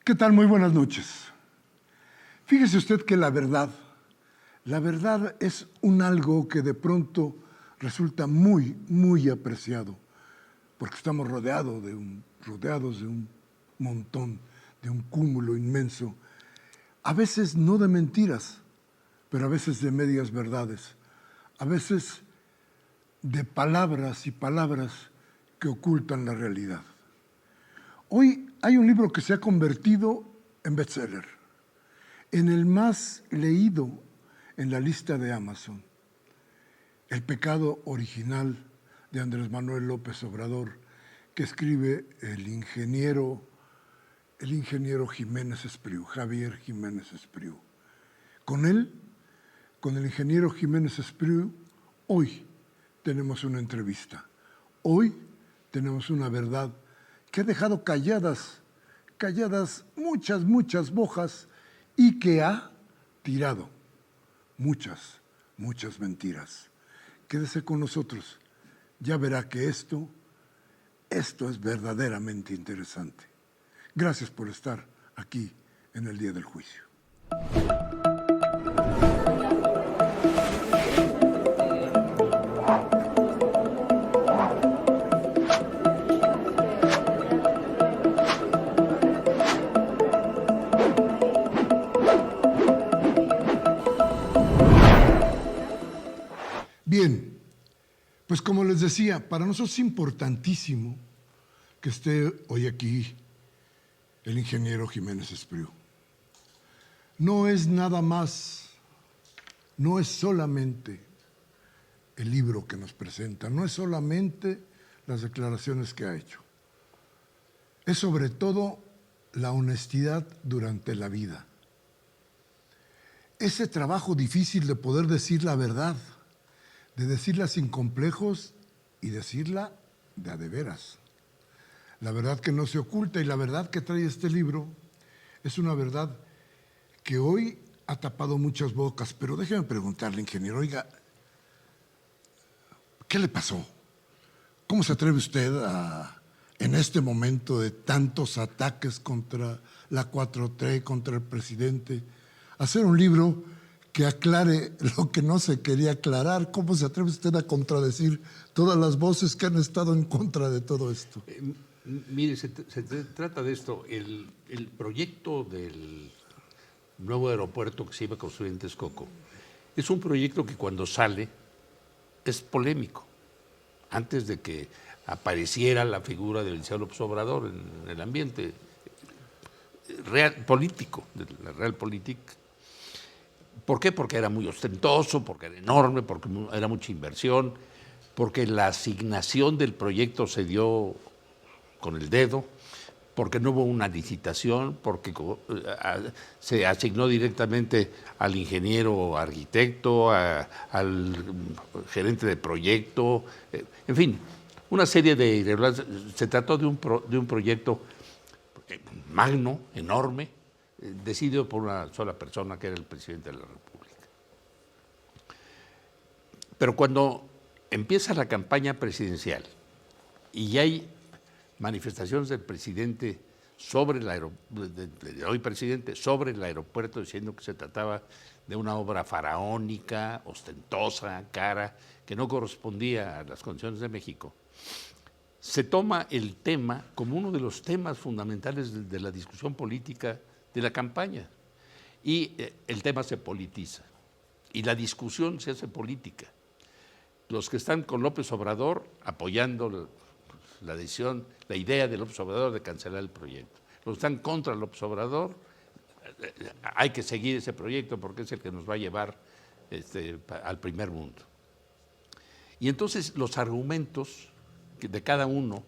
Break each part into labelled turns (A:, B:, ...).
A: ¿Qué tal? Muy buenas noches. Fíjese usted que la verdad es un algo que de pronto resulta muy apreciado, porque estamos rodeados de un montón, de un cúmulo inmenso, a veces no de mentiras, pero a veces de medias verdades, a veces de palabras y palabras que ocultan la realidad. Hoy hay un libro que se ha convertido en bestseller, en el más leído en la lista de Amazon. El pecado original de Andrés Manuel López Obrador, que escribe el ingeniero Jiménez Espriu, Javier Jiménez Espriu. Con él, con el ingeniero Jiménez Espriu, hoy tenemos una entrevista. Hoy tenemos una verdad que ha dejado calladas muchas bojas y que ha tirado muchas mentiras. Quédese con nosotros, ya verá que esto es verdaderamente interesante. Gracias por estar aquí en el día del juicio. Bien, pues como les decía, para nosotros es importantísimo que esté hoy aquí el ingeniero Jiménez Espriu. No es nada más, no es solamente el libro que nos presenta, no es solamente las declaraciones que ha hecho. Es sobre todo la honestidad durante la vida. Ese trabajo difícil de poder decir la verdad, de decirla sin complejos y decirla de a de veras. La verdad que no se oculta y la verdad que trae este libro es una verdad que hoy ha tapado muchas bocas. Pero déjeme preguntarle, ingeniero, oiga, ¿qué le pasó? ¿Cómo se atreve usted en este momento de tantos ataques contra la 4T, contra el presidente, a hacer un libro que aclare lo que no se quería aclarar? ¿Cómo se atreve usted a contradecir todas las voces que han estado en contra de todo esto?
B: Mire, se trata de esto. El proyecto del nuevo aeropuerto que se iba a construir en Texcoco es un proyecto que cuando sale es polémico. Antes de que apareciera la figura del licenciado López Obrador en el ambiente real, político, de la realpolitik. ¿Por qué? Porque era muy ostentoso, porque era enorme, porque era mucha inversión, porque la asignación del proyecto se dio con el dedo, porque no hubo una licitación, porque se asignó directamente al ingeniero arquitecto, al gerente de proyecto, en fin, una serie de irregularidades. Se trató de un proyecto magno, enorme, decidido por una sola persona, que era el presidente de la República. Pero cuando empieza la campaña presidencial y hay manifestaciones del presidente sobre hoy presidente sobre el aeropuerto, diciendo que se trataba de una obra faraónica, ostentosa, cara, que no correspondía a las condiciones de México, se toma el tema como uno de los temas fundamentales de la discusión política de la campaña, y el tema se politiza y la discusión se hace política. Los que están con López Obrador apoyando la decisión, la idea de López Obrador de cancelar el proyecto. Los que están contra López Obrador, hay que seguir ese proyecto porque es el que nos va a llevar al primer mundo. Y entonces los argumentos de cada uno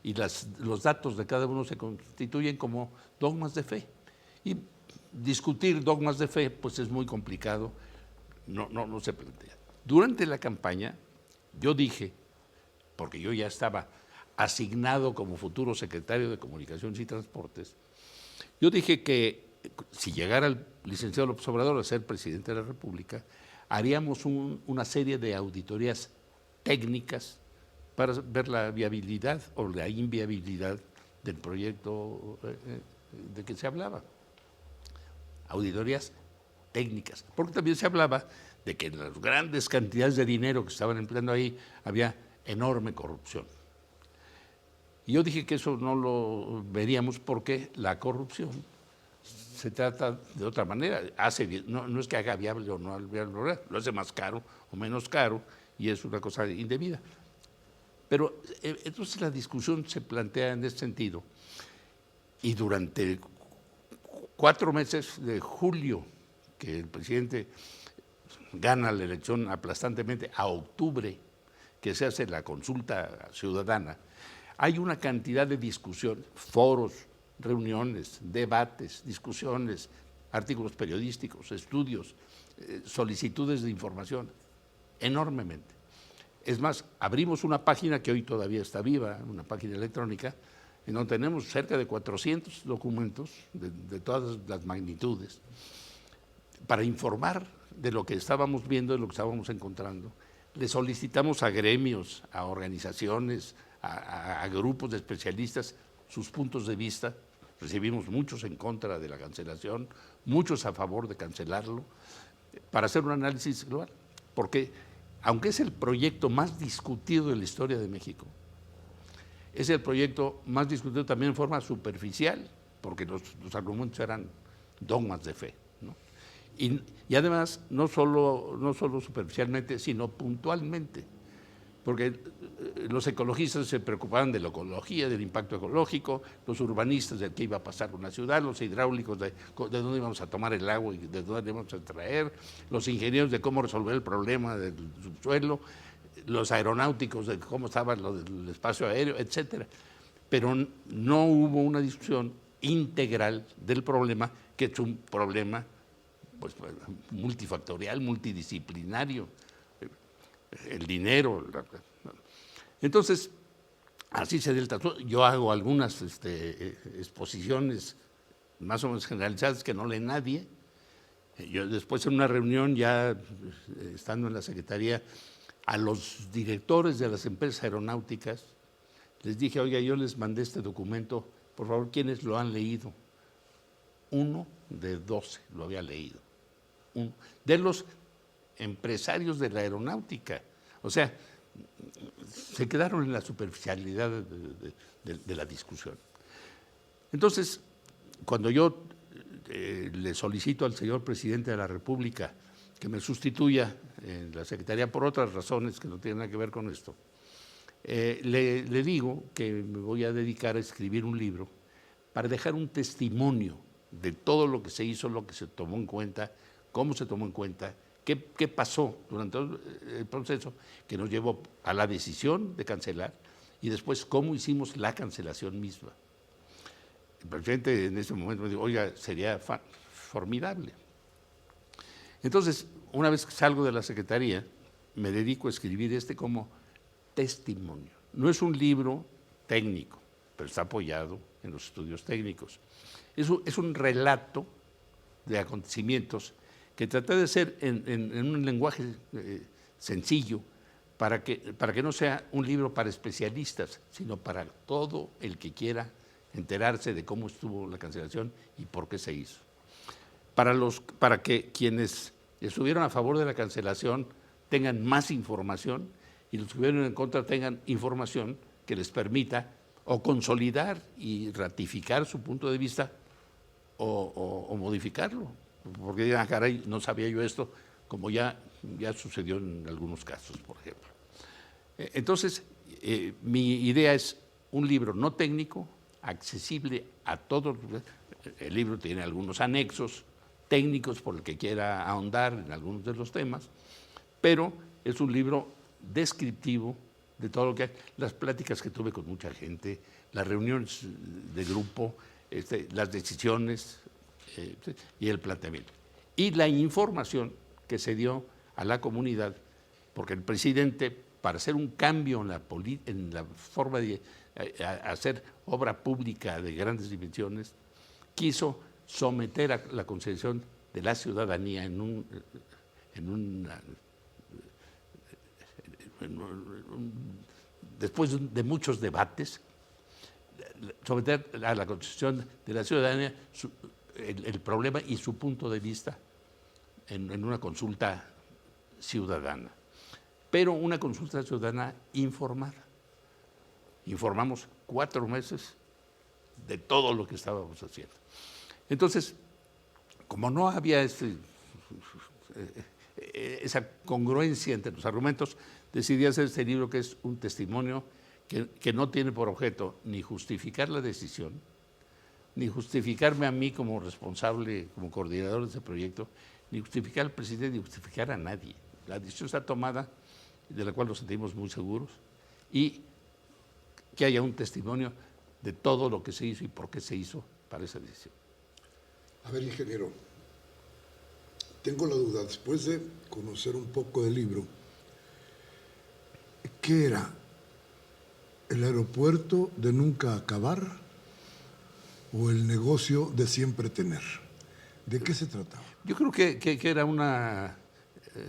B: y los datos de cada uno se constituyen como dogmas de fe. Y discutir dogmas de fe pues es muy complicado, no se plantea. Durante la campaña yo dije, porque yo ya estaba asignado como futuro secretario de Comunicaciones y Transportes, yo dije que si llegara el licenciado López Obrador a ser presidente de la República, haríamos una serie de auditorías técnicas para ver la viabilidad o la inviabilidad del proyecto de que se hablaba. Auditorías técnicas, porque también se hablaba de que en las grandes cantidades de dinero que estaban empleando ahí había enorme corrupción. Y yo dije que eso no lo veríamos porque la corrupción se trata de otra manera. No es que haga viable o no viable, lo hace más caro o menos caro y es una cosa indebida. Pero entonces la discusión se plantea en ese sentido y durante 4 meses de julio, que el presidente gana la elección aplastantemente, a octubre, que se hace la consulta ciudadana, hay una cantidad de discusión, foros, reuniones, debates, discusiones, artículos periodísticos, estudios, solicitudes de información, enormemente. Es más, abrimos una página que hoy todavía está viva, una página electrónica, en donde tenemos cerca de 400 documentos de todas las magnitudes para informar de lo que estábamos viendo, de lo que estábamos encontrando. Le solicitamos a gremios, a organizaciones, a grupos de especialistas sus puntos de vista. Recibimos muchos en contra de la cancelación, muchos a favor de cancelarlo, para hacer un análisis global. Porque aunque es el proyecto más discutido de la historia de México, es el proyecto más discutido también en forma superficial, porque los argumentos eran dogmas de fe, ¿no? Y además, no solo superficialmente, sino puntualmente, porque los ecologistas se preocupaban de la ecología, del impacto ecológico, los urbanistas de qué iba a pasar con la ciudad, los hidráulicos de dónde íbamos a tomar el agua y de dónde íbamos a traer, los ingenieros de cómo resolver el problema del subsuelo, los aeronáuticos de cómo estaba lo del espacio aéreo, etcétera. Pero no hubo una discusión integral del problema, que es un problema pues, multifactorial, multidisciplinario, el dinero. Entonces, así se da el trato. Yo hago algunas exposiciones más o menos generalizadas que no lee nadie. Yo después en una reunión, ya estando en la Secretaría, a los directores de las empresas aeronáuticas les dije, oiga, yo les mandé este documento, por favor, ¿quiénes lo han leído? 1 de 12 lo había leído. De los empresarios de la aeronáutica. O sea, se quedaron en la superficialidad de la discusión. Entonces, cuando yo le solicito al señor presidente de la República que me sustituya en la Secretaría por otras razones que no tienen nada que ver con esto, le digo que me voy a dedicar a escribir un libro para dejar un testimonio de todo lo que se hizo, lo que se tomó en cuenta, cómo se tomó en cuenta, qué pasó durante el proceso que nos llevó a la decisión de cancelar y después cómo hicimos la cancelación misma. El presidente en ese momento me dijo, oiga, sería formidable. Entonces, una vez que salgo de la Secretaría, me dedico a escribir como testimonio. No es un libro técnico, pero está apoyado en los estudios técnicos. Es un relato de acontecimientos que traté de hacer en un lenguaje sencillo para que no sea un libro para especialistas, sino para todo el que quiera enterarse de cómo estuvo la cancelación y por qué se hizo. Para que quienes estuvieron a favor de la cancelación tengan más información y los que estuvieron en contra tengan información que les permita o consolidar y ratificar su punto de vista o modificarlo. Porque digan, caray, no sabía yo esto, como ya sucedió en algunos casos, por ejemplo. Entonces, mi idea es un libro no técnico, accesible a todos. El libro tiene algunos anexos técnicos por el que quiera ahondar en algunos de los temas, pero es un libro descriptivo de todo lo que hay, las pláticas que tuve con mucha gente, las reuniones de grupo, las decisiones y el planteamiento. Y la información que se dio a la comunidad, porque el presidente, para hacer un cambio en la forma de hacer obra pública de grandes dimensiones, quiso someter a la consideración de la ciudadanía después de muchos debates, someter a la constitución de la ciudadanía el problema y su punto de vista en una consulta ciudadana. Pero una consulta ciudadana informada. Informamos 4 meses de todo lo que estábamos haciendo. Entonces, como no había esa congruencia entre los argumentos, decidí hacer este libro, que es un testimonio que no tiene por objeto ni justificar la decisión, ni justificarme a mí como responsable, como coordinador de ese proyecto, ni justificar al presidente, ni justificar a nadie. La decisión está tomada, de la cual nos sentimos muy seguros, y que haya un testimonio de todo lo que se hizo y por qué se hizo para esa decisión.
A: A ver, ingeniero, tengo la duda, después de conocer un poco del libro, ¿qué era? ¿El aeropuerto de nunca acabar o el negocio de siempre tener? ¿De qué se trataba?
B: Yo creo que era una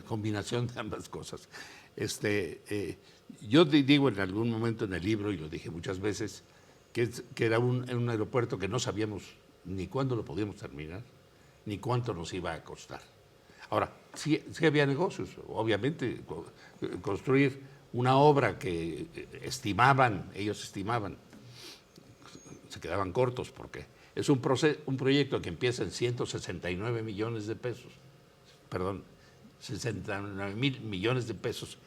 B: combinación de ambas cosas. Yo digo en algún momento en el libro, y lo dije muchas veces, que era un aeropuerto que no sabíamos ni cuándo lo podíamos terminar, ni cuánto nos iba a costar. Ahora, sí había negocios, obviamente, construir una obra que ellos estimaban, se quedaban cortos porque es un proyecto que empieza en 169 millones de pesos, perdón, 69,000 millones de pesos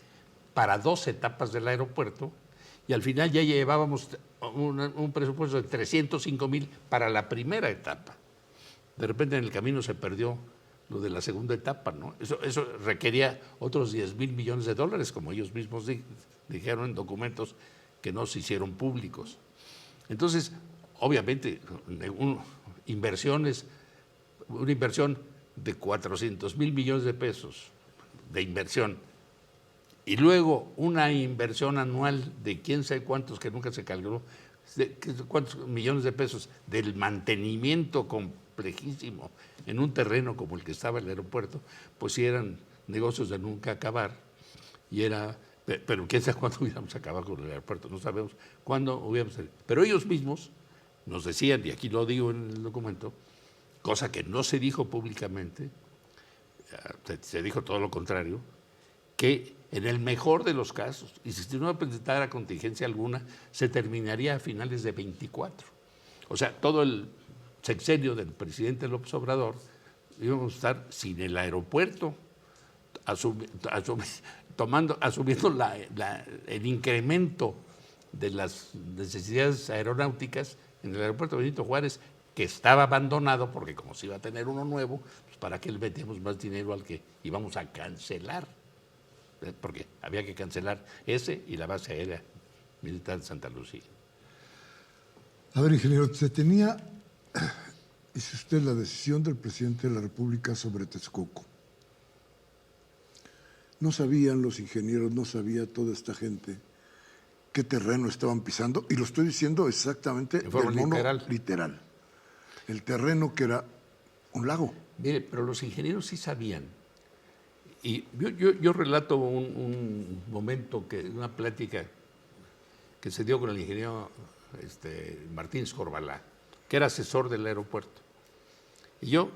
B: para 2 etapas del aeropuerto, y al final ya llevábamos un presupuesto de 305,000 para la primera etapa. De repente en el camino se perdió lo de la segunda etapa, ¿no? Eso requería otros 10,000 millones de dólares, como ellos mismos dijeron en documentos que no se hicieron públicos. Entonces, obviamente, una inversión de 400,000 millones de pesos de inversión, y luego una inversión anual de quién sabe cuántos, que nunca se calculó, de cuántos millones de pesos del mantenimiento complejísimo en un terreno como el que estaba el aeropuerto, pues sí eran negocios de nunca acabar, pero quién sabe cuándo hubiéramos acabado con el aeropuerto, no sabemos cuándo hubiéramos. Pero ellos mismos nos decían, y aquí lo digo en el documento, cosa que no se dijo públicamente, se dijo todo lo contrario, que en el mejor de los casos, y si no presentara contingencia alguna, se terminaría a finales de 24. O sea, todo el sexenio del presidente López Obrador íbamos a estar sin el aeropuerto, asumiendo el incremento de las necesidades aeronáuticas en el aeropuerto Benito Juárez, que estaba abandonado, porque como se iba a tener uno nuevo, pues ¿para qué le metemos más dinero al que íbamos a cancelar? Porque había que cancelar ese y la base aérea militar de Santa Lucía.
A: A ver, ingeniero, se tenía, dice usted, la decisión del presidente de la República sobre Texcoco. No sabían los ingenieros, no sabía toda esta gente qué terreno estaban pisando, y lo estoy diciendo exactamente
B: de forma
A: literal. El terreno que era un lago.
B: Mire, pero los ingenieros sí sabían. Y yo relato un momento, una plática que se dio con el ingeniero Martínez Corbalá, que era asesor del aeropuerto. Y yo,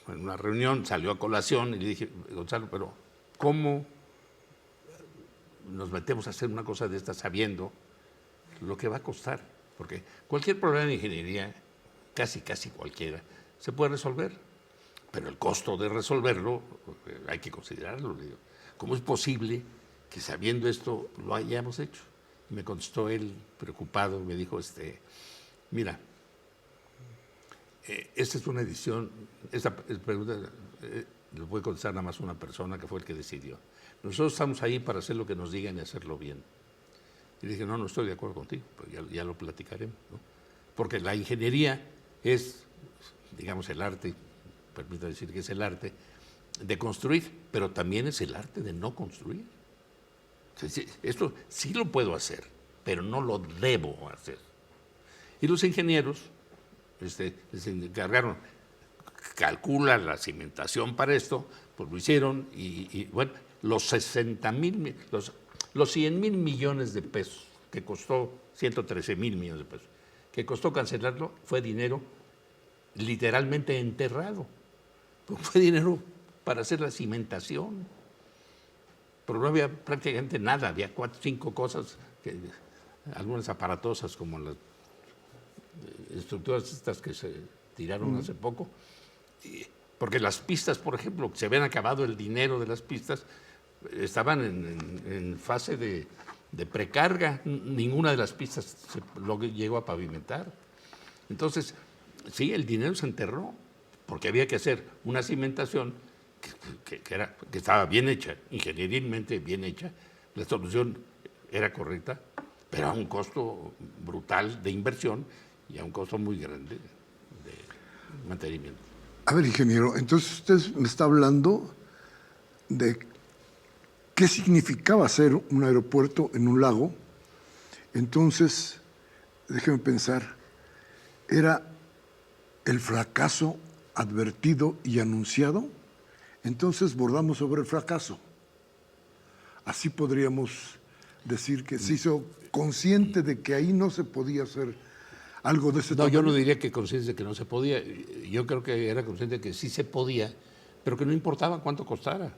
B: en una reunión, salió a colación y le dije, Gonzalo, pero ¿cómo nos metemos a hacer una cosa de esta sabiendo lo que va a costar? Porque cualquier problema de ingeniería, casi cualquiera, se puede resolver. Pero el costo de resolverlo hay que considerarlo. ¿Cómo es posible que sabiendo esto lo hayamos hecho? Y me contestó él preocupado, me dijo, mira, esta es una edición, esta pregunta lo puede contestar nada más una persona, que fue el que decidió. Nosotros estamos ahí para hacer lo que nos digan y hacerlo bien. Y dije, no estoy de acuerdo contigo, pero ya lo platicaremos, ¿no? Porque la ingeniería es, digamos, el arte, permito decir que es el arte de construir, pero también es el arte de no construir. Esto sí lo puedo hacer, pero no lo debo hacer. Y los ingenieros les encargaron, calcula la cimentación para esto, pues lo hicieron, y bueno, los 60,000, los 100,000 millones de pesos, que costó 113,000 millones de pesos, que costó cancelarlo fue dinero literalmente enterrado. Fue dinero para hacer la cimentación. Pero no había prácticamente nada, había 4 o 5 cosas, algunas aparatosas como las estructuras estas que se tiraron hace poco. Porque las pistas, por ejemplo, se habían acabado el dinero de las pistas, estaban en fase de precarga. Ninguna de las pistas llegó a pavimentar. Entonces, sí, el dinero se enterró, porque había que hacer una cimentación que estaba bien hecha, ingenierilmente bien hecha. La solución era correcta, pero a un costo brutal de inversión y a un costo muy grande de mantenimiento.
A: A ver, ingeniero, entonces usted me está hablando de qué significaba hacer un aeropuerto en un lago. Entonces, déjeme pensar, ¿era el fracaso advertido y anunciado? Entonces bordamos sobre el fracaso. Así podríamos decir que se hizo consciente de que ahí no se podía hacer algo de ese
B: No,
A: tamaño.
B: yo no diría que consciente de que no se podía. Yo creo que era consciente de que sí se podía, pero que no importaba cuánto costara.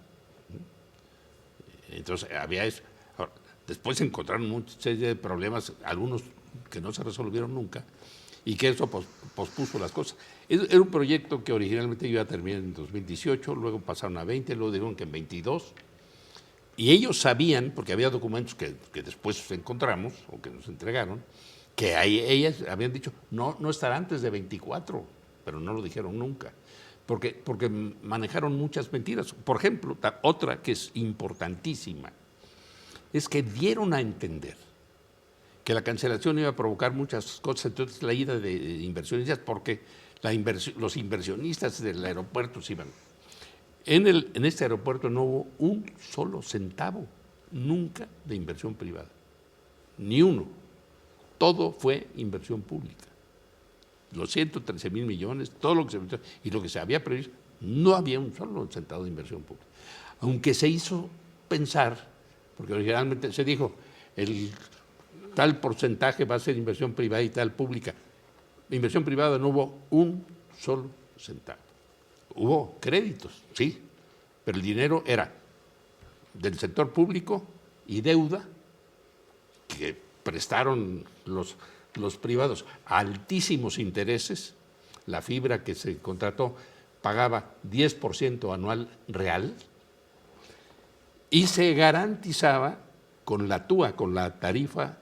B: Entonces había eso. Ahora, después se encontraron mucha serie de problemas, algunos que no se resolvieron nunca, y que eso pospuso las cosas. Era un proyecto que originalmente iba a terminar en 2018, luego pasaron a 20, luego dijeron que en 22, y ellos sabían, porque había documentos que después encontramos, o que nos entregaron, que ellas habían dicho, no estará antes de 24, pero no lo dijeron nunca, porque manejaron muchas mentiras. Por ejemplo, otra que es importantísima, es que dieron a entender que la cancelación iba a provocar muchas cosas, entonces la ida de inversionistas, porque los inversionistas del aeropuerto se iban. En este aeropuerto no hubo un solo centavo, nunca, de inversión privada, ni uno. Todo fue inversión pública. Los 113,000 millones, todo lo que se metió, y lo que se había previsto, no había un solo centavo de inversión pública. Aunque se hizo pensar, porque originalmente se dijo, tal porcentaje va a ser inversión privada y tal pública. Inversión privada no hubo un solo centavo. Hubo créditos, sí, pero el dinero era del sector público y deuda que prestaron los privados a altísimos intereses. La fibra que se contrató pagaba 10% anual real y se garantizaba con la TUA, con la tarifa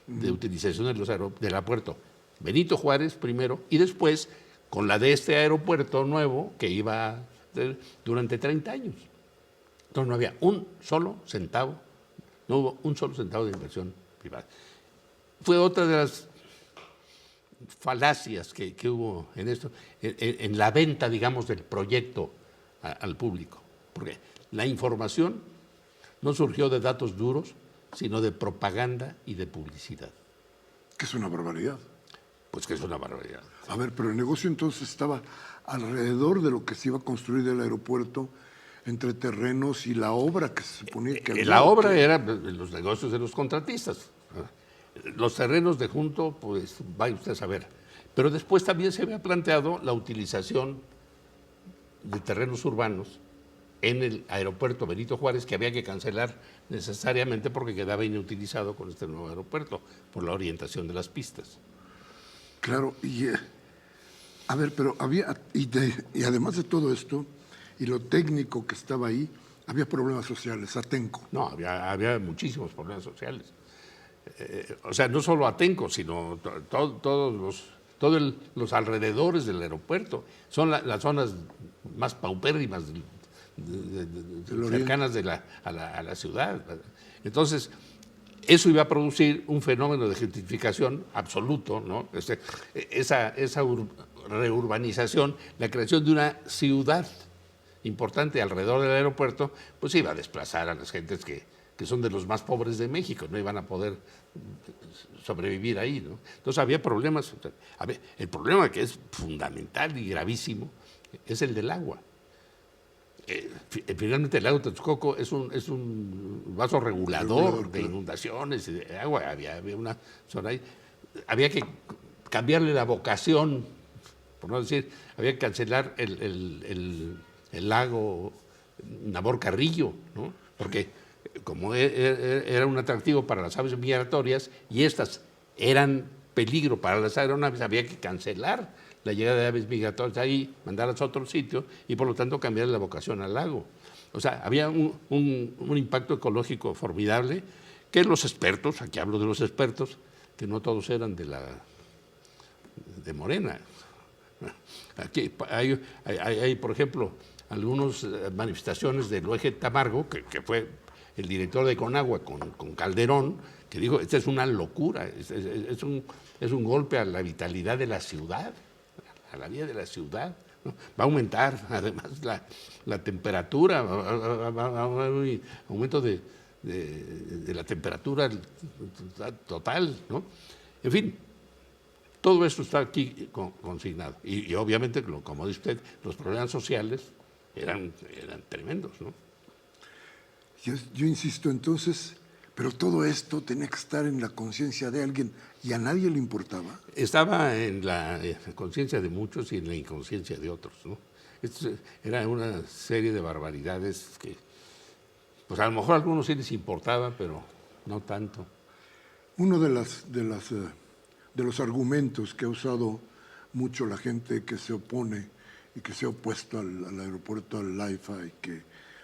B: de utilización del aeropuerto Benito Juárez primero y después con la de este aeropuerto nuevo que iba durante 30 años. Entonces no había un solo centavo, no hubo un solo centavo de inversión privada. Fue otra de las falacias que hubo en esto, en la venta, digamos, del proyecto al público. Porque la información no surgió de datos duros, sino de propaganda y de publicidad.
A: Que es una barbaridad.
B: Pues que es una barbaridad.
A: A ver, pero el negocio entonces estaba alrededor de lo que se iba a construir del aeropuerto, entre terrenos y la obra que se suponía que había.
B: La obra era los negocios de los contratistas. Los terrenos de junto, pues vaya usted a saber. Pero después también se había planteado la utilización de terrenos urbanos en el aeropuerto Benito Juárez, que había que cancelar necesariamente porque quedaba inutilizado con este nuevo aeropuerto, por la orientación de las pistas.
A: Claro, a ver, pero había, y además de todo esto, y lo técnico que estaba ahí, había problemas sociales, Atenco.
B: No, había muchísimos problemas sociales. O sea, no solo Atenco, sino todos los alrededores del aeropuerto. Son las zonas más paupérrimas cercanas a la ciudad. Entonces, eso iba a producir un fenómeno de gentrificación absoluto, ¿no? Esa reurbanización, la creación de una ciudad importante alrededor del aeropuerto, pues iba a desplazar a las gentes que son de los más pobres de México, no iban a poder sobrevivir ahí, ¿no? Entonces había problemas. El problema que es fundamental y gravísimo es el del agua. Finalmente el lago Texcoco es un vaso regulador de inundaciones y de agua. Había una zona ahí. Había que cambiarle la vocación, por no decir, había que cancelar el lago Nabor Carrillo, ¿no? Porque como era un atractivo para las aves migratorias y estas eran peligro para las aeronaves, había que cancelar la llegada de aves migratorias ahí, mandarlas a otro sitio y por lo tanto cambiar la vocación al lago. O sea, había un impacto ecológico formidable que los expertos, aquí hablo de los expertos, que no todos eran de Morena. Aquí hay, por ejemplo, algunas manifestaciones del Eje Tamargo, que fue el director de Conagua con Calderón, que dijo, esta es una locura, es un golpe a la vitalidad de la ciudad, a la vida de la ciudad, ¿no? Va a aumentar además la temperatura, va a haber un aumento de la temperatura total, ¿no? En fin, todo esto está aquí consignado. Y obviamente, como dice usted, los problemas sociales eran tremendos, ¿no?
A: Yo insisto entonces, pero todo esto tenía que estar en la conciencia de alguien y a nadie le importaba.
B: Estaba en la conciencia de muchos y en la inconsciencia de otros, ¿no? Esto era una serie de barbaridades que, pues a lo mejor a algunos sí les importaba, pero no tanto.
A: Uno de los argumentos que ha usado mucho la gente que se opone y que se ha opuesto al aeropuerto, al AIFA y que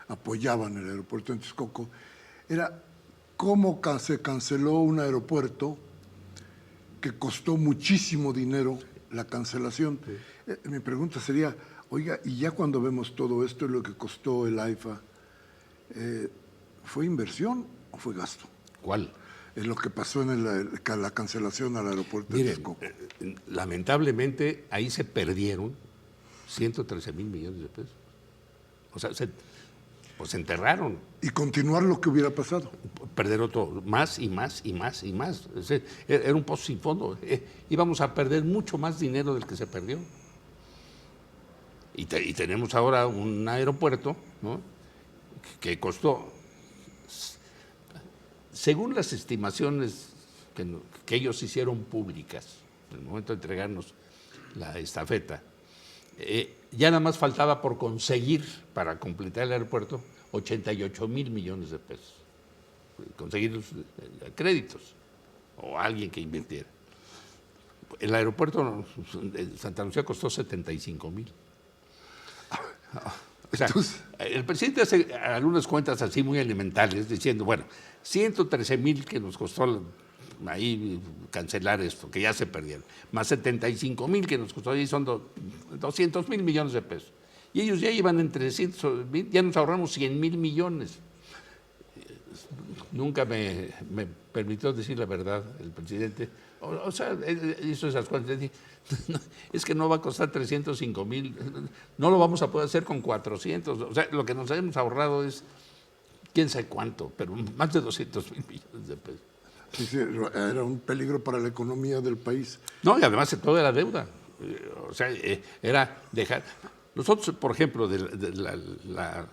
A: apoyaban el aeropuerto en Texcoco, era cómo se canceló un aeropuerto que costó muchísimo dinero la cancelación. Sí. Mi pregunta sería, oiga, y ya cuando vemos todo esto y lo que costó el AIFA, ¿fue inversión o fue gasto?
B: ¿Cuál?
A: Es lo que pasó en la cancelación al aeropuerto de Texcoco.
B: Lamentablemente ahí se perdieron 113,000 millones de pesos. O sea, se enterraron.
A: Y continuar lo que hubiera pasado.
B: Perder otro, más y más y más y más. Era un pozo sin fondo. Íbamos a perder mucho más dinero del que se perdió. Y tenemos ahora un aeropuerto, ¿no?, que costó, según las estimaciones que ellos hicieron públicas, en el momento de entregarnos la estafeta, ya nada más faltaba por conseguir, para completar el aeropuerto, 88,000 millones de pesos. Conseguir los créditos o alguien que invirtiera. El aeropuerto de Santa Lucía costó 75,000. O sea, el presidente hace algunas cuentas así muy elementales, diciendo, bueno, 113,000 que nos costó ahí cancelar esto, que ya se perdieron, más 75,000 que nos costó ahí, son 200,000 millones de pesos. Y ellos ya iban en 300,000, ya nos ahorramos 100,000 millones. Nunca me permitió decir la verdad el presidente. O sea, hizo esas cuentas. Es que no va a costar 305,000, no lo vamos a poder hacer con 400. O sea, lo que nos hemos ahorrado es quién sabe cuánto, pero más de 200,000 millones de pesos.
A: Sí, sí, era un peligro para la economía del país.
B: No, y además toda la deuda. O sea, era dejar. Nosotros, por ejemplo, la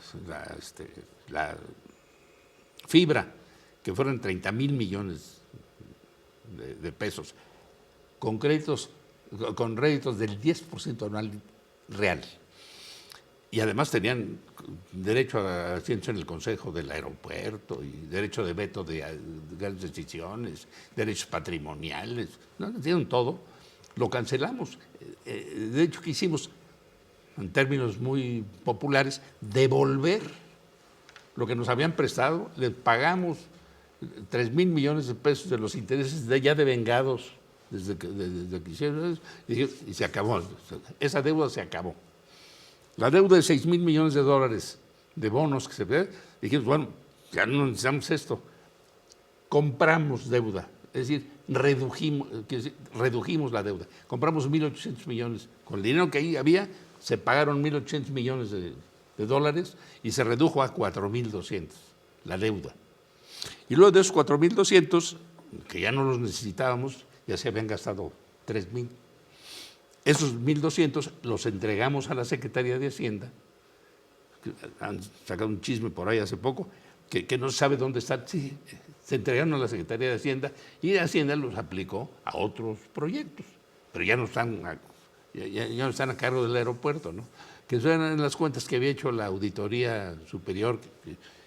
B: fibra, que fueron 30,000 millones de pesos, con réditos del 10% anual real. Y además tenían derecho a asiento en el Consejo del Aeropuerto y derecho de veto de grandes decisiones, derechos patrimoniales, ¿no? Tienen todo. Lo cancelamos. De hecho, ¿qué hicimos? En términos muy populares, devolver lo que nos habían prestado. Les pagamos 3,000 millones de pesos de los intereses ya devengados desde que hicieron eso, y se acabó. Esa deuda se acabó. La deuda de 6,000 millones de dólares de bonos que se ve, dijimos, bueno, ya no necesitamos esto. Compramos deuda, es decir, redujimos la deuda. Compramos 1,800 millones. Con el dinero que ahí había, se pagaron 1,800 millones de dólares y se redujo a 4,200 la deuda. Y luego de esos 4,200, que ya no los necesitábamos, ya se habían gastado 3,000. Esos 1,200 los entregamos a la Secretaría de Hacienda. Han sacado un chisme por ahí hace poco, que no se sabe dónde están. Sí, se entregaron a la Secretaría de Hacienda y Hacienda los aplicó a otros proyectos. pero ya no están ya no están a cargo del aeropuerto, ¿no? Que son las cuentas que había hecho la auditoría superior,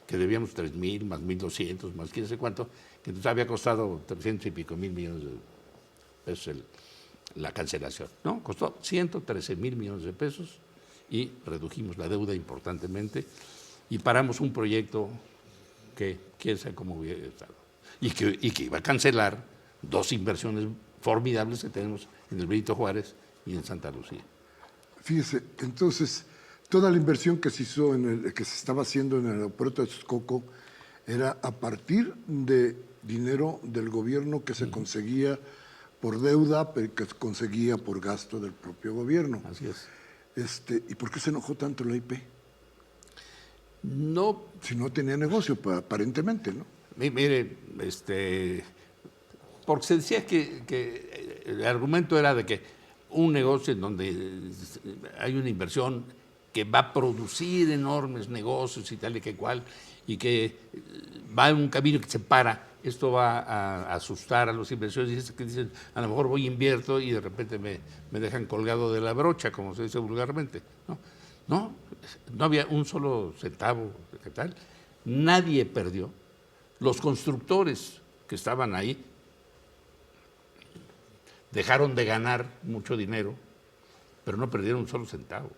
B: que debíamos 3,000 más 1,200 más quién sé cuánto, que nos había costado 300 y pico mil millones de pesos la cancelación, ¿no? Costó 113,000 millones de pesos y redujimos la deuda importantemente y paramos un proyecto que quién sabe cómo hubiera estado y que iba a cancelar 2 inversiones formidables que tenemos en el Benito Juárez y en Santa Lucía.
A: Fíjese, entonces, toda la inversión que se hizo, que se estaba haciendo en el aeropuerto de Texcoco, era a partir de dinero del gobierno que se conseguía por deuda, pero que se conseguía por gasto del propio gobierno.
B: Así es.
A: ¿Y por qué se enojó tanto la IP?
B: No.
A: Si no tenía negocio, aparentemente, ¿no?
B: Mire, porque se decía que el argumento era de que un negocio en donde hay una inversión que va a producir enormes negocios y tal y que cual, y que va en un camino que se para, esto va a asustar a los inversores que dicen, a lo mejor voy invierto y de repente me dejan colgado de la brocha, como se dice vulgarmente. No había un solo centavo, ¿qué tal? Nadie perdió. Los constructores que estaban ahí dejaron de ganar mucho dinero, pero no perdieron un solo centavo.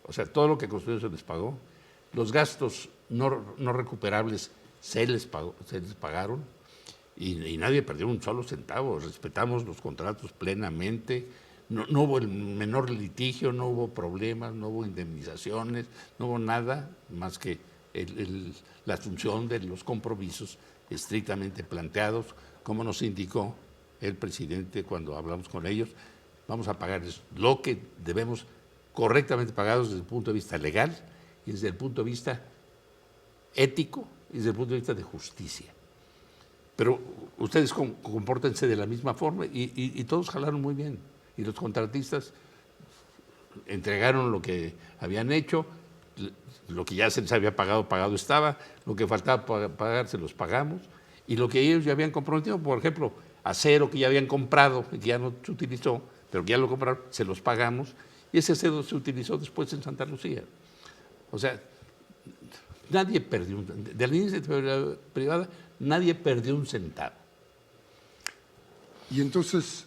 B: O sea, todo lo que construyeron se les pagó. Los gastos no recuperables se les pagaron y nadie perdió un solo centavo. Respetamos los contratos plenamente. No hubo el menor litigio, no hubo problemas, no hubo indemnizaciones, no hubo nada más que la asunción de los compromisos estrictamente planteados, como nos indicó el presidente cuando hablamos con ellos. Vamos a pagar lo que debemos correctamente pagados desde el punto de vista legal y desde el punto de vista ético y desde el punto de vista de justicia. Pero ustedes compórtense de la misma forma y todos jalaron muy bien. Y los contratistas entregaron lo que habían hecho, lo que ya se les había pagado, pagado estaba, lo que faltaba pagar se los pagamos, y lo que ellos ya habían comprometido, por ejemplo, acero que ya habían comprado, que ya no se utilizó, pero que ya lo compraron, se los pagamos, y ese acero se utilizó después en Santa Lucía. O sea, nadie perdió, de la iniciativa privada, nadie perdió un centavo.
A: Y entonces,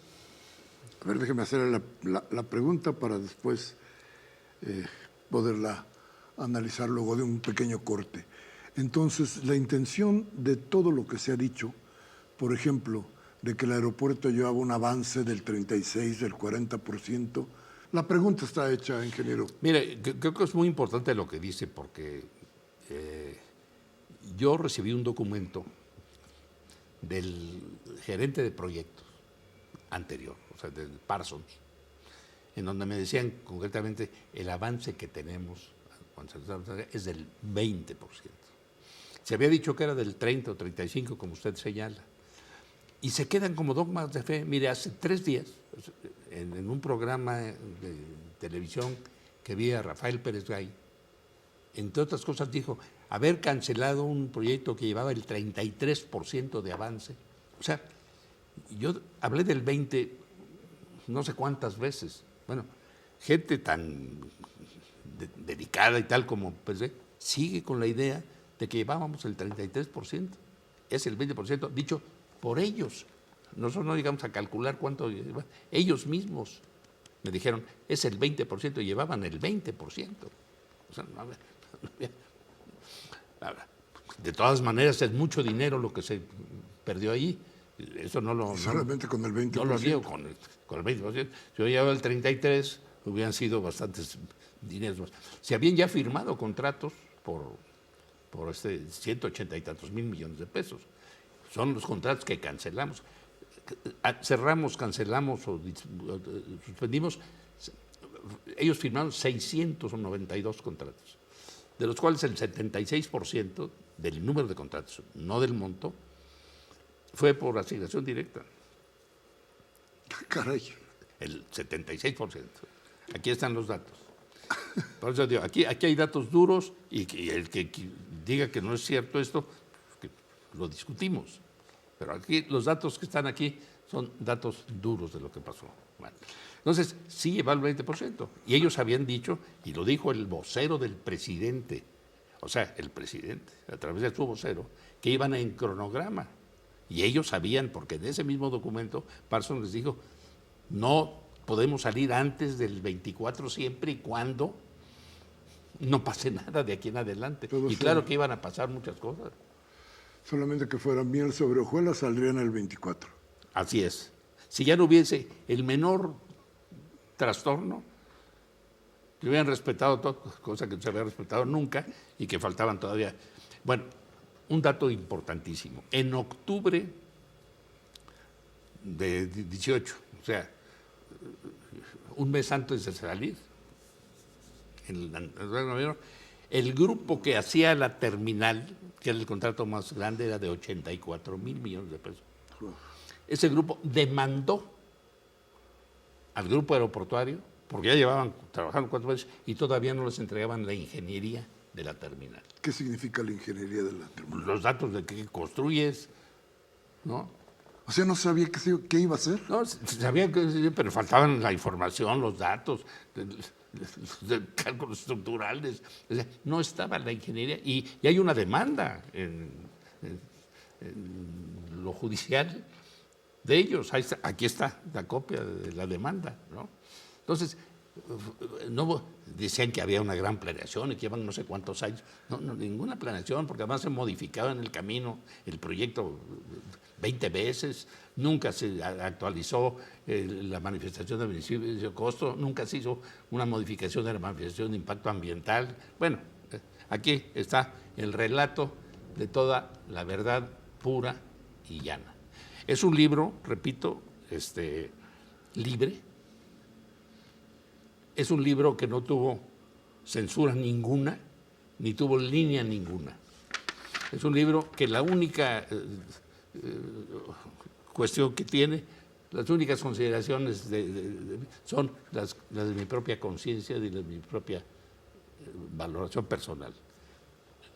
A: a ver, déjeme hacer la pregunta para después poderla analizar luego de un pequeño corte. Entonces, la intención de todo lo que se ha dicho, por ejemplo, de que el aeropuerto llevaba un avance del 36, del 40%, la pregunta está hecha, ingeniero.
B: Mire, creo que es muy importante lo que dice, porque yo recibí un documento del gerente de proyectos anterior, o sea, del Parsons, en donde me decían concretamente el avance que tenemos es del 20%. Se había dicho que era del 30 o 35, como usted señala. Y se quedan como dogmas de fe. Mire, hace 3 días, en un programa de televisión que vi a Rafael Pérez Gay, entre otras cosas dijo, haber cancelado un proyecto que llevaba el 33% de avance. O sea, yo hablé del 20 no sé cuántas veces. Bueno, gente tan delicada y tal como Pérez sigue con la idea de que llevábamos el 33%. Es el 20% dicho por ellos. Nosotros no llegamos a calcular cuánto llevaban. Ellos mismos me dijeron, es el 20%, y llevaban el 20%. O sea, de todas maneras, es mucho dinero lo que se perdió ahí. Eso no lo...
A: Solamente con el 20%.
B: No lo niego, con el 20%. Si yo llevaba el 33%, hubieran sido bastantes dineros más. Se habían ya firmado contratos por 180 y tantos mil millones de pesos. Son los contratos que cancelamos. Cerramos, cancelamos o suspendimos. Ellos firmaron 692 contratos, de los cuales el 76% del número de contratos, no del monto, fue por asignación directa.
A: Caray.
B: El 76%. Aquí están los datos. Por eso digo, aquí hay datos duros y el que diga que no es cierto esto, que lo discutimos. Pero aquí, los datos que están aquí son datos duros de lo que pasó. Bueno, entonces, sí lleva el 20%. Y ellos habían dicho, y lo dijo el vocero del presidente, o sea, el presidente, a través de su vocero, que iban en cronograma. Y ellos sabían, porque en ese mismo documento, Parsons les dijo, no podemos salir antes del 24 siempre y cuando no pase nada de aquí en adelante.
A: Todo
B: y
A: sea-
B: claro que iban a pasar muchas cosas.
A: Solamente que fuera miel sobre hojuelas saldrían el 24.
B: Así es. Si ya no hubiese el menor trastorno, que hubieran respetado todo, cosa que no se había respetado nunca y que faltaban todavía. Bueno, un dato importantísimo. En octubre de 18, o sea, un mes antes de salir, el grupo que hacía la terminal, que era el contrato más grande, era de 84,000 millones de pesos. Ese grupo demandó al grupo aeroportuario, porque ya llevaban trabajando 4 meses y todavía no les entregaban la ingeniería de la terminal.
A: ¿Qué significa la ingeniería de la terminal?
B: Los datos de qué construyes, ¿no?
A: O sea, no sabía qué iba a hacer.
B: No, sabían que, pero faltaban la información, los datos, de cálculos estructurales. O sea, no estaba la ingeniería y hay una demanda en lo judicial de ellos. Aquí está la copia de la demanda, ¿no? Entonces, no decían que había una gran planeación y que llevan no sé cuántos años. No, ninguna planeación, porque además se modificaba en el camino el proyecto 20 veces, nunca se actualizó la manifestación de beneficio costo, nunca se hizo una modificación de la manifestación de impacto ambiental. Bueno, aquí está el relato de toda la verdad pura y llana. Es un libro, repito, libre. Es un libro que no tuvo censura ninguna, ni tuvo línea ninguna. Es un libro que la única cuestión que tiene, las únicas consideraciones son las de mi propia conciencia y de mi propia valoración personal.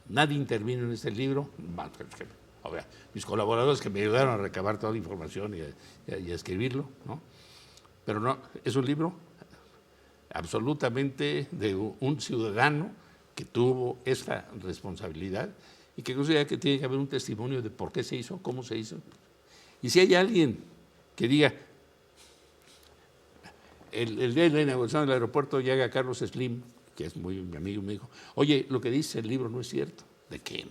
B: Nadie intervino en este libro, mis colaboradores que me ayudaron a recabar toda la información y a escribirlo, ¿no? Pero no, es un libro absolutamente de un ciudadano que tuvo esta responsabilidad y que considera que tiene que haber un testimonio de por qué se hizo, cómo se hizo. Y si hay alguien que diga, el día de la inauguración del aeropuerto llega Carlos Slim, que es muy mi amigo, me dijo, oye, lo que dice el libro no es cierto. ¿De qué?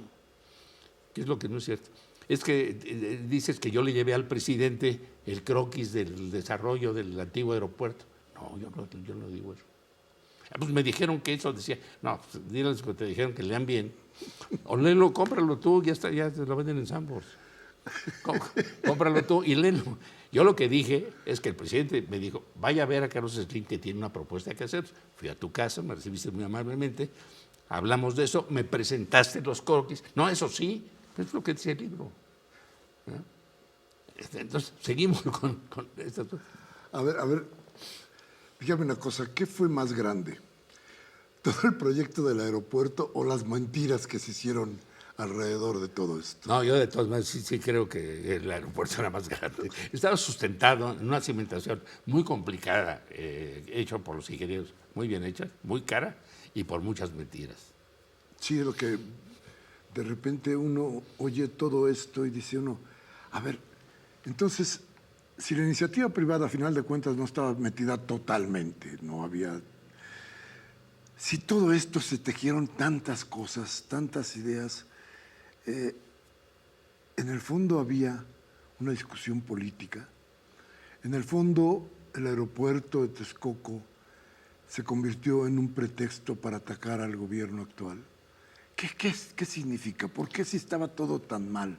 B: ¿Qué es lo que no es cierto? Es que dices que yo le llevé al presidente el croquis del desarrollo del antiguo aeropuerto. No, yo no digo eso. Pues me dijeron que eso decía, no, pues, diles que te dijeron que lean bien. O léelo, cómpralo tú, ya está, ya te lo venden en Sambors. Cómpralo tú y léelo. Yo lo que dije es que el presidente me dijo, vaya a ver a Carlos Slim que tiene una propuesta que hacer. Fui a tu casa, me recibiste muy amablemente, hablamos de eso, me presentaste los croquis. No, eso sí, es lo que dice el libro. Entonces, seguimos con estas cosas.
A: A ver, dígame una cosa, ¿qué fue más grande? ¿Todo el proyecto del aeropuerto o las mentiras que se hicieron alrededor de todo esto?
B: No, yo de todas maneras sí creo que el aeropuerto era más grande. Estaba sustentado en una cimentación muy complicada, hecha por los ingenieros, muy bien hecha, muy cara y por muchas mentiras.
A: Sí, es lo que de repente uno oye todo esto y dice uno, a ver, entonces, si la iniciativa privada a final de cuentas no estaba metida totalmente, no había... Si todo esto se tejieron tantas cosas, tantas ideas, en el fondo había una discusión política. En el fondo, el aeropuerto de Texcoco se convirtió en un pretexto para atacar al gobierno actual. ¿Qué significa? ¿Por qué si estaba todo tan mal?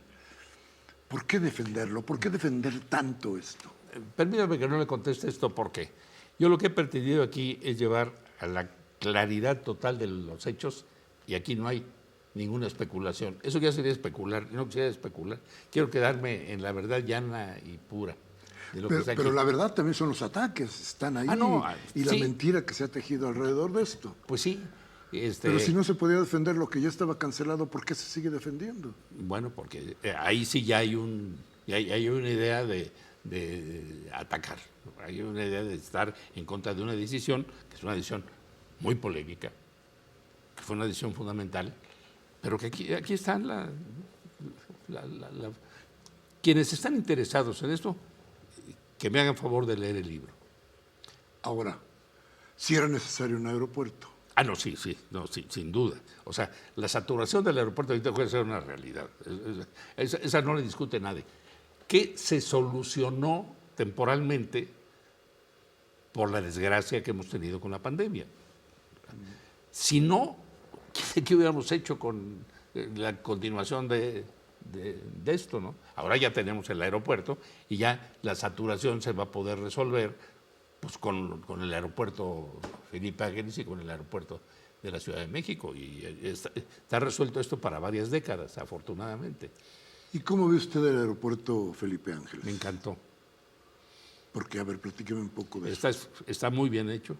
A: ¿Por qué defenderlo? ¿Por qué defender tanto esto?
B: Permítame que no le conteste esto porque yo lo que he pretendido aquí es llevar a la claridad total de los hechos y aquí no hay ninguna especulación. Eso ya sería especular, no quisiera especular. Quiero quedarme en la verdad llana y pura. De lo que está aquí.
A: Pero la verdad también son los ataques, están ahí. Y la mentira que se ha tejido alrededor de esto.
B: Pues sí.
A: Pero si no se podía defender lo que ya estaba cancelado, ¿por qué se sigue defendiendo?
B: Bueno, porque ahí sí ya hay un Y hay una idea de atacar, ¿no? Hay una idea de estar en contra de una decisión, que es una decisión muy polémica, que fue una decisión fundamental, pero que aquí están quienes están interesados en esto, que me hagan favor de leer el libro.
A: Ahora, si era necesario un aeropuerto.
B: Ah, no, sí, sin duda. O sea, la saturación del aeropuerto de Benito Juárez era una realidad. Esa no le discute nadie. Que se solucionó temporalmente por la desgracia que hemos tenido con la pandemia. Si no, ¿qué hubiéramos hecho con la continuación de esto, ¿no? Ahora ya tenemos el aeropuerto y ya la saturación se va a poder resolver pues con el aeropuerto Felipe Ángeles y con el aeropuerto de la Ciudad de México. Y está resuelto esto para varias décadas, afortunadamente.
A: ¿Y cómo ve usted el aeropuerto Felipe Ángeles?
B: Me encantó.
A: Porque, a ver, platíqueme un poco de eso.
B: Está muy bien hecho.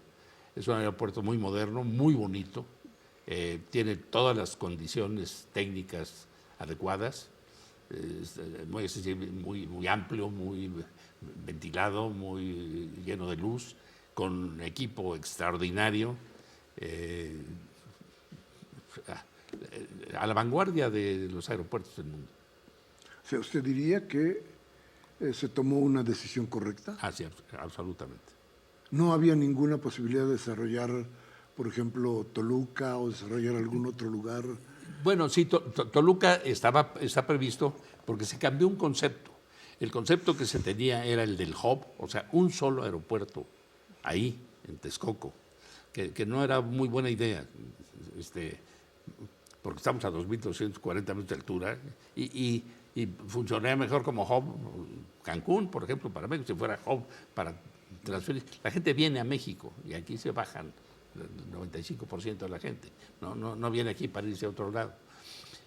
B: Es un aeropuerto muy moderno, muy bonito. Tiene todas las condiciones técnicas adecuadas. Muy accesible, muy amplio, muy ventilado, muy lleno de luz, con equipo extraordinario, a la vanguardia de los aeropuertos del mundo.
A: O sea, ¿usted diría que se tomó una decisión correcta?
B: Ah, sí, absolutamente.
A: ¿No había ninguna posibilidad de desarrollar, por ejemplo, Toluca o desarrollar algún otro lugar?
B: Bueno, sí, Toluca está previsto porque se cambió un concepto. El concepto que se tenía era el del hub, o sea, un solo aeropuerto ahí, en Texcoco, que no era muy buena idea, porque estamos a 2.240 metros de altura y funcionaría mejor como hub Cancún, por ejemplo, para México, si fuera hub para transferir. La gente viene a México y aquí se bajan el 95% de la gente, no viene aquí para irse a otro lado.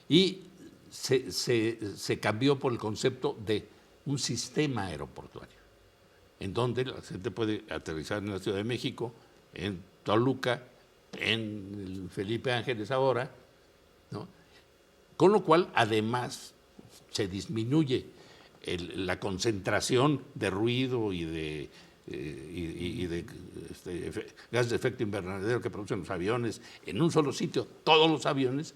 B: Y se cambió por el concepto de un sistema aeroportuario, en donde la gente puede aterrizar en la Ciudad de México, en Toluca, en el Felipe Ángeles ahora, ¿no? Con lo cual, además, se disminuye la concentración de ruido y de gases de efecto invernadero que producen los aviones en un solo sitio. Todos los aviones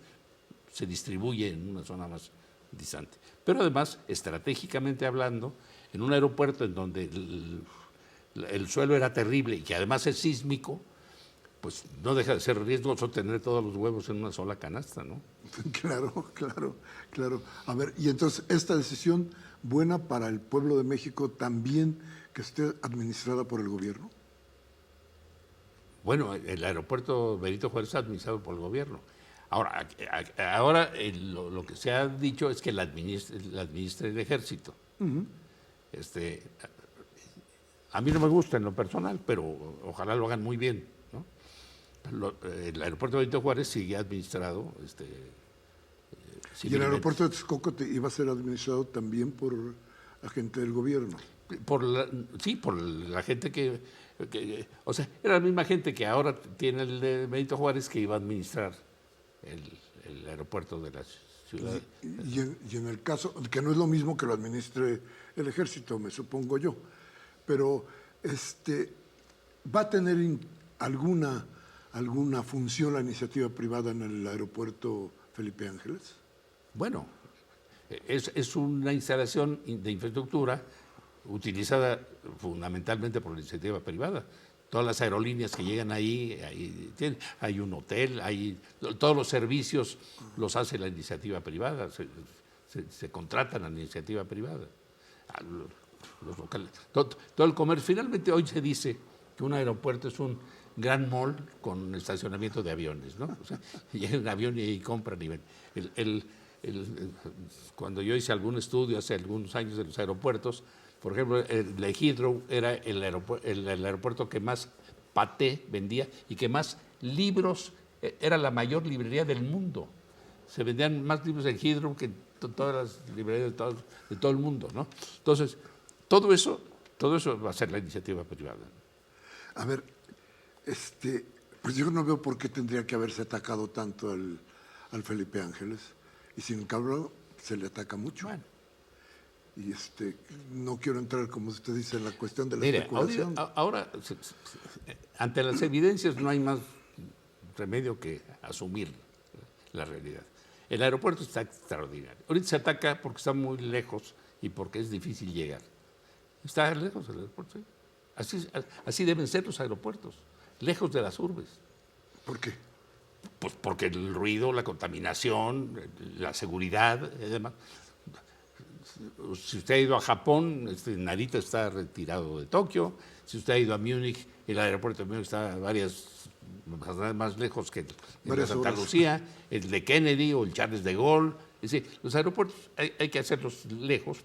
B: se distribuyen en una zona más distante. Pero además, estratégicamente hablando, en un aeropuerto en donde el suelo era terrible y que además es sísmico, pues no deja de ser riesgoso tener todos los huevos en una sola canasta, ¿no?
A: Claro. A ver, y entonces, esta decisión buena para el pueblo de México también que esté administrada por el gobierno.
B: Bueno, el aeropuerto Benito Juárez está administrado por el gobierno. Ahora lo que se ha dicho es que la administre el ejército. Uh-huh. A mí no me gusta en lo personal, pero ojalá lo hagan muy bien, ¿no? El aeropuerto Benito Juárez sigue administrado.
A: ¿Y el aeropuerto de Texcoco iba a ser administrado también por agente del gobierno?
B: Por la gente que, o sea, era la misma gente que ahora tiene el de Benito Juárez que iba a administrar el aeropuerto de la ciudad.
A: Y en el caso, que no es lo mismo que lo administre el ejército, me supongo yo, pero ¿va a tener alguna función la iniciativa privada en el aeropuerto Felipe Ángeles?
B: Bueno, es una instalación de infraestructura utilizada fundamentalmente por la iniciativa privada. Todas las aerolíneas que llegan ahí hay un hotel, todos los servicios los hace la iniciativa privada, se contratan a la iniciativa privada. Los locales, todo el comercio. Finalmente hoy se dice que un aeropuerto es un gran mall con estacionamiento de aviones, ¿no? O sea, llegan en avión y compran y ven. Cuando yo hice algún estudio hace algunos años de los aeropuertos, por ejemplo, el de Heathrow era el aeropuerto que más paté vendía y que más libros, era la mayor librería del mundo. Se vendían más libros en Heathrow que en todas las librerías de todo el mundo, ¿no? Entonces, todo eso va a ser la iniciativa privada.
A: A ver, pues yo no veo por qué tendría que haberse atacado tanto al Felipe Ángeles, y sin embargo se le ataca mucho.
B: Bueno.
A: y no quiero entrar, como usted dice, en la cuestión de la
B: Mire,
A: especulación.
B: ahora, ante las evidencias no hay más remedio que asumir la realidad. El aeropuerto está extraordinario. Ahorita se ataca porque está muy lejos y porque es difícil llegar. Está lejos el aeropuerto, ¿sí? Así deben ser los aeropuertos, lejos de las urbes.
A: ¿Por qué?
B: Pues porque el ruido, la contaminación, la seguridad y demás. Si usted ha ido a Japón, Narita está retirado de Tokio. Si usted ha ido a Múnich, el aeropuerto de Múnich está más lejos que el de Santa Lucía, el de Kennedy o el Charles de Gaulle. Es decir, los aeropuertos hay que hacerlos lejos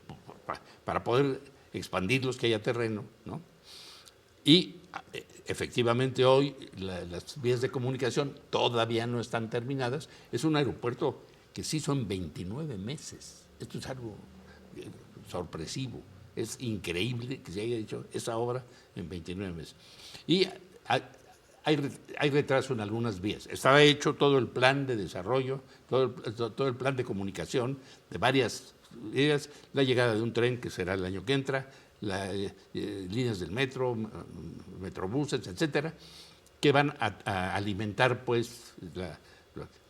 B: para poder expandirlos, que haya terreno, ¿no? Y efectivamente hoy las vías de comunicación todavía no están terminadas. Es un aeropuerto que se hizo en 29 meses. Esto es algo sorpresivo. Es increíble que se haya hecho esa obra en 29 meses. Y hay retraso en algunas vías. Estaba hecho todo el plan de desarrollo, todo el plan de comunicación de varias vías, la llegada de un tren que será el año que entra, líneas del metro, metrobuses, etcétera, que van a alimentar, pues,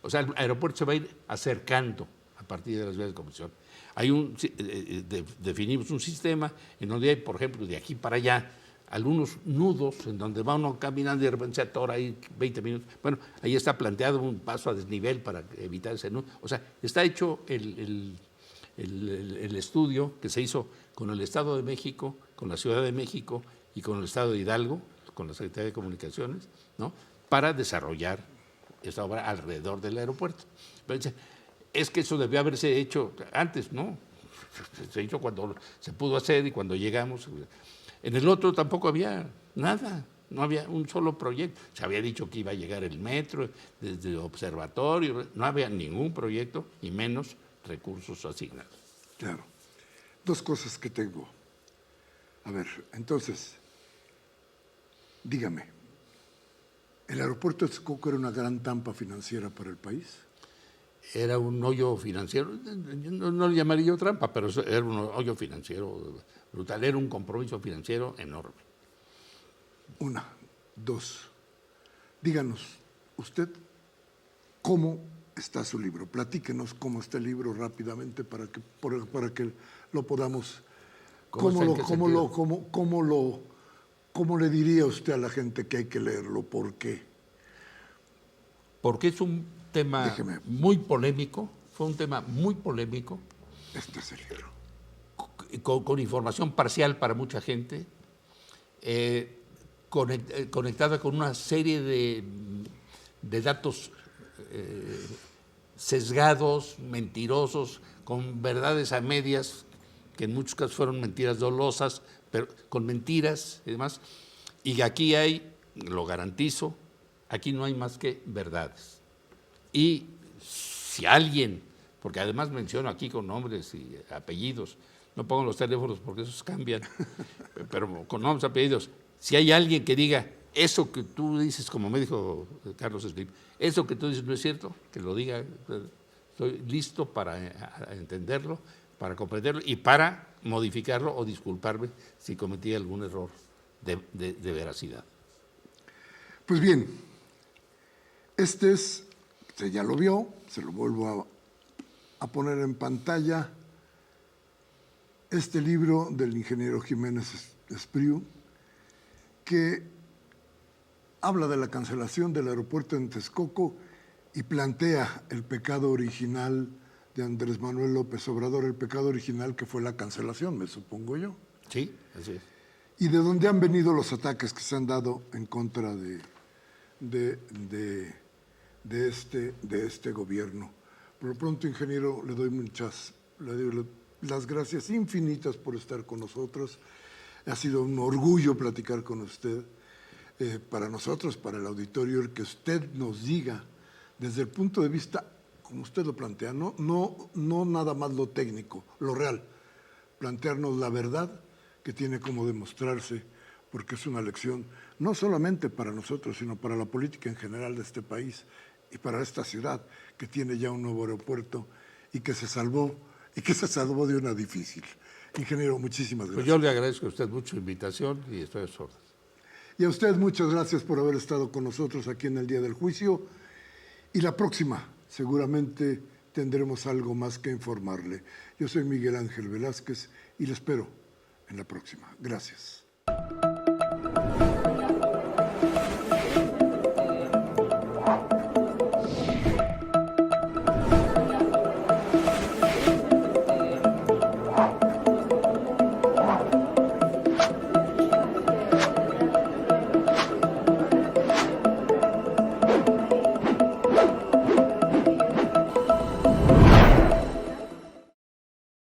B: o sea, el aeropuerto se va a ir acercando a partir de las vías de comunicación. Definimos un sistema en donde hay, por ejemplo, de aquí para allá, algunos nudos en donde va uno caminando y de repente se atora ahí 20 minutos. Bueno, ahí está planteado un paso a desnivel para evitar ese nudo. O sea, está hecho el estudio que se hizo con el Estado de México, con la Ciudad de México y con el Estado de Hidalgo, con la Secretaría de Comunicaciones, ¿no?, para desarrollar esta obra alrededor del aeropuerto. Pero es que eso debió haberse hecho antes, ¿no? Se hizo cuando se pudo hacer y cuando llegamos. En el otro tampoco había nada, no había un solo proyecto. Se había dicho que iba a llegar el metro desde el observatorio, no había ningún proyecto y menos recursos asignados.
A: Claro. Dos cosas que tengo. A ver, entonces, dígame, ¿el aeropuerto de Texcoco era una gran trampa financiera para el país?
B: Era un hoyo financiero, no le llamaría yo trampa, pero era un hoyo financiero brutal, era un compromiso financiero enorme.
A: Una. Dos. Díganos, usted, ¿cómo está su libro? Platíquenos cómo está el libro rápidamente para que lo podamos... ¿Cómo le diría usted a la gente que hay que leerlo? ¿Por qué?
B: Porque es un tema muy polémico, fue un tema muy polémico.
A: Este es el libro.
B: Con información parcial para mucha gente, conectada con una serie de datos sesgados, mentirosos, con verdades a medias, que en muchos casos fueron mentiras dolosas, pero con mentiras y demás. Y aquí hay, lo garantizo, aquí no hay más que verdades. Y si alguien, porque además menciono aquí con nombres y apellidos, no pongo los teléfonos porque esos cambian, pero con nombres y apellidos, si hay alguien que diga, eso que tú dices, como me dijo Carlos Slim, eso que tú dices no es cierto, que lo diga, estoy listo para entenderlo, para comprenderlo y para modificarlo o disculparme si cometí algún error de veracidad.
A: Pues bien, usted ya lo vio, se lo vuelvo a poner en pantalla, este libro del ingeniero Jiménez Espriu, que habla de la cancelación del aeropuerto en Texcoco y plantea el pecado original de Andrés Manuel López Obrador, el pecado original que fue la cancelación, me supongo yo.
B: Sí, así es.
A: Y de dónde han venido los ataques que se han dado en contra de este gobierno. Por lo pronto, ingeniero, le doy las gracias infinitas por estar con nosotros. Ha sido un orgullo platicar con usted. Para nosotros, para el auditorio, el que usted nos diga desde el punto de vista, como usted lo plantea, no nada más lo técnico, lo real, plantearnos la verdad que tiene como demostrarse, porque es una lección no solamente para nosotros, sino para la política en general de este país y para esta ciudad, que tiene ya un nuevo aeropuerto y que se salvó de una difícil. Ingeniero, muchísimas
B: Pues
A: gracias.
B: yo le agradezco a usted mucho la invitación y estoy a sus órdenes.
A: Y a usted muchas gracias por haber estado con nosotros aquí en el Día del Juicio. Y la próxima, seguramente tendremos algo más que informarle. Yo soy Miguel Ángel Velázquez y le espero en la próxima. Gracias.